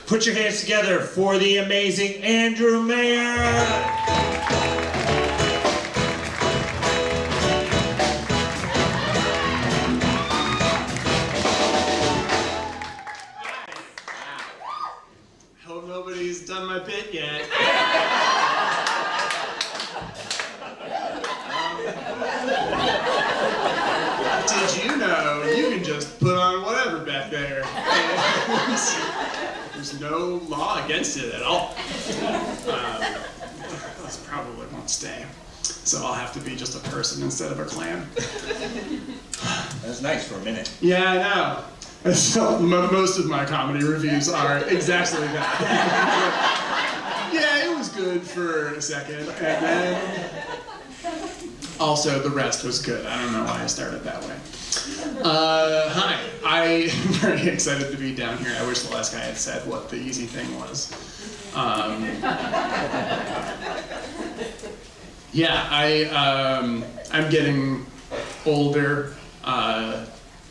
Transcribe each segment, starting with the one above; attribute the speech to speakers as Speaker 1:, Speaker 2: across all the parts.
Speaker 1: Put your hands together for the amazing Andrew Mayer.
Speaker 2: Hope nobody's done my bit yet. Did you know you can just put on whatever back there? There's no law against it at all. This probably won't stay. So I'll have to be just a person instead of a clam.
Speaker 1: That's nice for a minute.
Speaker 2: Yeah, I know. So most of my comedy reviews are exactly that. Yeah, it was good for a second, and then also the rest was good. I don't know why I started that way. Hi, I'm very excited to be down here. I wish the last guy had said what the easy thing was. Yeah, I'm getting older.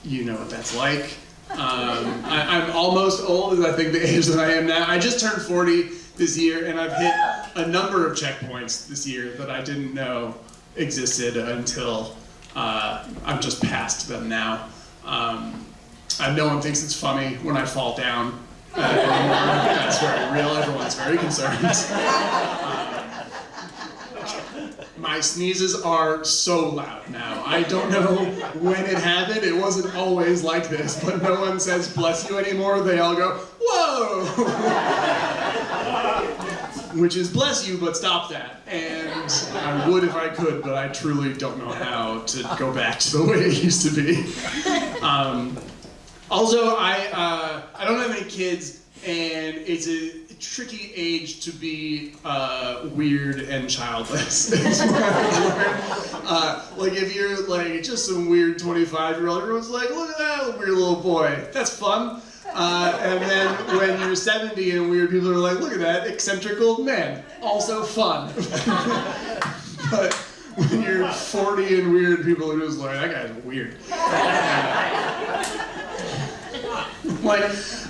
Speaker 2: You know what that's like. I'm almost old, as I think the age that I am now. I just turned 40 this year, and I've hit a number of checkpoints this year that I didn't know existed until I'm just past them now. No one thinks it's funny when I fall down anymore. That's very real. Everyone's very concerned. My sneezes are so loud now. I don't know when it happened. It wasn't always like this, but no one says bless you anymore. They all go, whoa! Which is bless you, but stop that. And I would if I could, but I truly don't know how to go back to the way it used to be. Also, I don't have any kids, and it's a tricky age to be weird and childless. Like if you're like just some weird 25-year-old, everyone's like, look at that weird little boy, that's fun. And then when you're 70 and weird people are like, look at that eccentric old man, also fun. But when you're 40 and weird, people are just like, that guy's weird.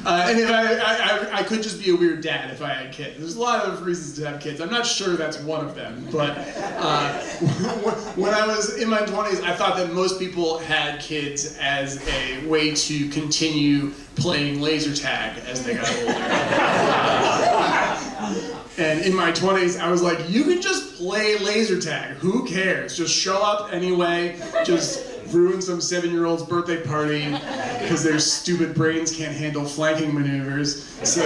Speaker 2: And if I could just be a weird dad if I had kids. There's a lot of reasons to have kids. I'm not sure that's one of them, but when I was in my 20s, I thought that most people had kids as a way to continue playing laser tag as they got older. And in my 20s, I was like, you can just play laser tag. Who cares? Just show up anyway. Just ruin some 7-year-old's birthday party because their stupid brains can't handle flanking maneuvers. So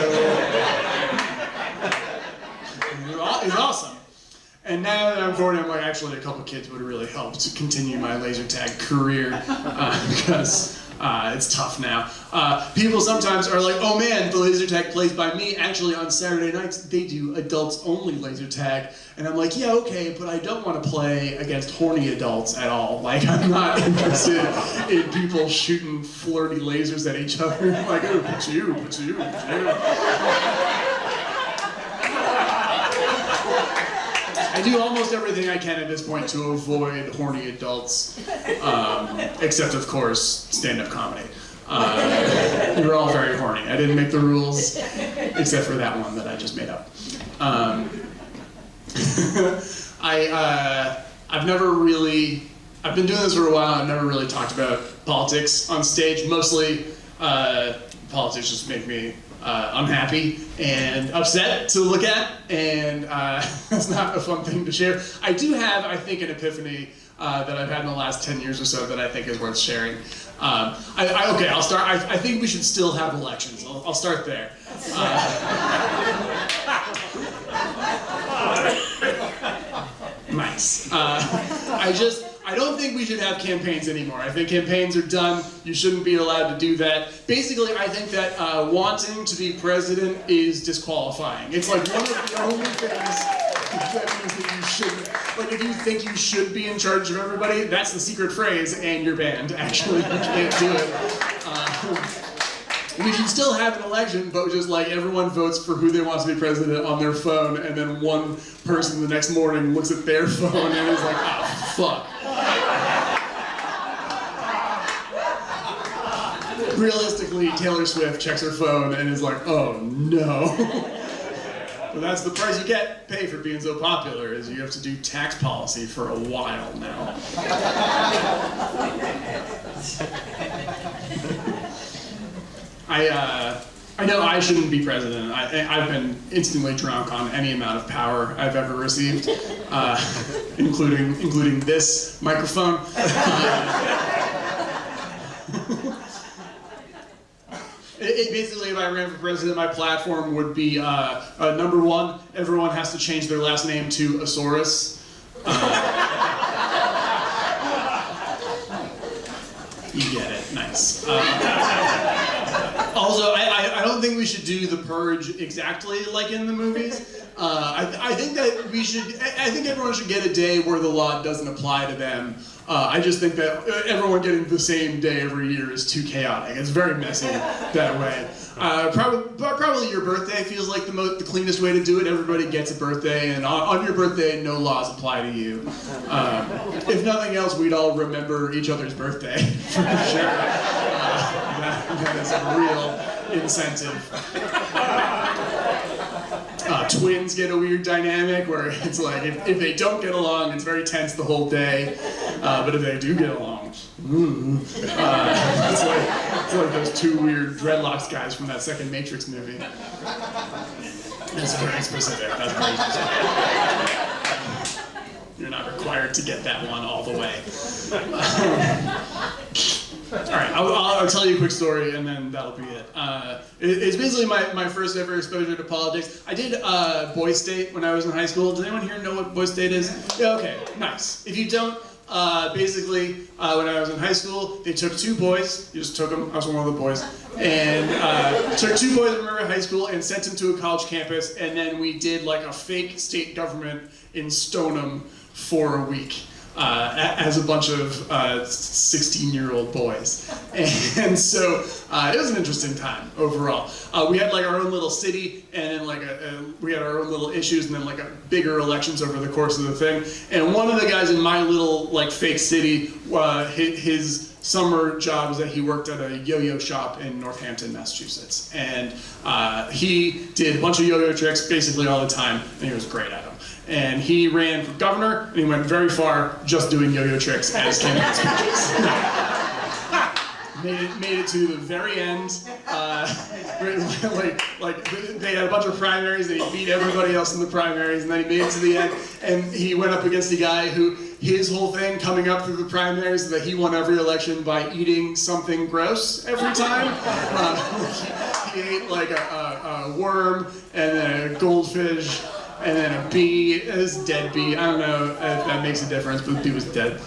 Speaker 2: it's awesome. And now that I'm 40, I'm like, actually, a couple kids would really help to continue my laser tag career because it's tough now. People sometimes are like, oh man, the laser tag plays by me. Actually, on Saturday nights, they do adults only laser tag. And I'm like, yeah, okay, but I don't want to play against horny adults at all. Like, I'm not interested in people shooting flirty lasers at each other. Like, oh, but you. I do almost everything I can at this point to avoid horny adults, except, of course, stand-up comedy. You're all very horny. I didn't make the rules, except for that one that I just made up. I've been doing this for a while. I've never really talked about politics on stage. Mostly, politics just make me unhappy and upset to look at, and that's not a fun thing to share. I do have, I think, an epiphany that I've had in the last 10 years or so that I think is worth sharing. Okay, I'll start. I think we should still have elections. I'll start there. Nice. I don't think we should have campaigns anymore. I think campaigns are done. You shouldn't be allowed to do that. Basically, I think that wanting to be president is disqualifying. It's like one of the only things that means that you shouldn't. Like, if you think you should be in charge of everybody, that's the secret phrase, and you're banned. Actually, you can't do it. We should still have an election, but just like everyone votes for who they want to be president on their phone, and then one person the next morning looks at their phone and is like, oh, fuck. realistically, Taylor Swift checks her phone and is like, oh no. But that's the price you pay for being so popular, is you have to do tax policy for a while now. I know I shouldn't be president. I've been instantly drunk on any amount of power I've ever received, including this microphone. Basically, if I ran for president, my platform would be number one, everyone has to change their last name to Asaurus. You get it, nice. Also, I don't think we should do The Purge exactly like in the movies. I think that I think everyone should get a day where the law doesn't apply to them. I just think that everyone getting the same day every year is too chaotic. It's very messy that way. Probably your birthday feels like the cleanest way to do it. Everybody gets a birthday, and on your birthday, no laws apply to you. If nothing else, we'd all remember each other's birthday, for sure. That is a real incentive. Twins get a weird dynamic where it's like, if they don't get along, it's very tense the whole day. But if they do get along, it's like those two weird dreadlocks guys from that second Matrix movie. That's very specific. That's very specific. You're not required to get that one all the way. All right, I'll tell you a quick story, and then that'll be it. It's basically my first ever exposure to politics. I did Boys State when I was in high school. Does anyone here know what Boys State is? Yeah, okay, nice. If you don't, basically, when I was in high school, they took two boys. You just took them. I was one of the boys. And took two boys from River High School and sent them to a college campus, and then we did like a fake state government in Stoneham for a week. As a bunch of 16-year-old boys. And so it was an interesting time overall. We had like our own little city, and then like we had our own little issues, and then like bigger elections over the course of the thing. And one of the guys in my little like fake city, his summer job was that he worked at a yo-yo shop in Northampton, Massachusetts. And he did a bunch of yo-yo tricks basically all the time, and he was great at them. And he ran for governor, and he went very far just doing yo-yo tricks as campaign speeches. Made it to the very end. Like they had a bunch of primaries, and he beat everybody else in the primaries, and then he made it to the end. And he went up against a guy who his whole thing coming up through the primaries is that he won every election by eating something gross every time. He ate like a worm and then a goldfish. And then a bee, this dead bee. I don't know if that makes a difference, but the bee was dead.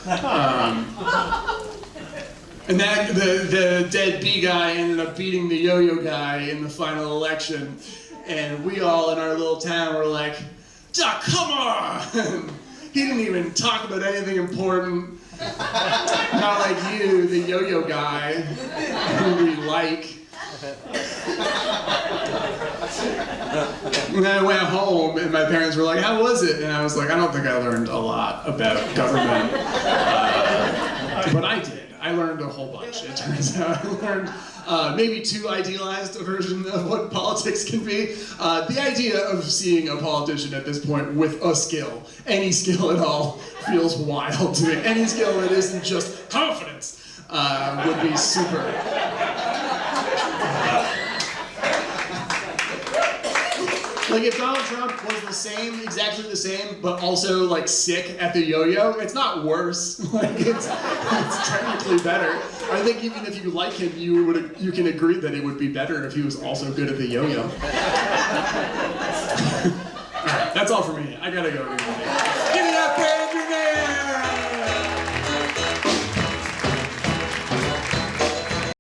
Speaker 2: And that the dead bee guy ended up beating the yo-yo guy in the final election. And we all in our little town were like, come on! He didn't even talk about anything important. Not like you, the yo-yo guy, who we like. And then I went home, and my parents were like, how was it? And I was like, I don't think I learned a lot about government. But I did. I learned a whole bunch, it turns out. I learned maybe too idealized a version of what politics can be. The idea of seeing a politician at this point with a skill, any skill at all, feels wild to me. Any skill that isn't just confidence would be super. Like if Donald Trump was exactly the same, but also like sick at the yo-yo, it's not worse. Like it's technically better. I think even if you like him, you can agree that it would be better if he was also good at the yo-yo. All right, that's all for me. I gotta go.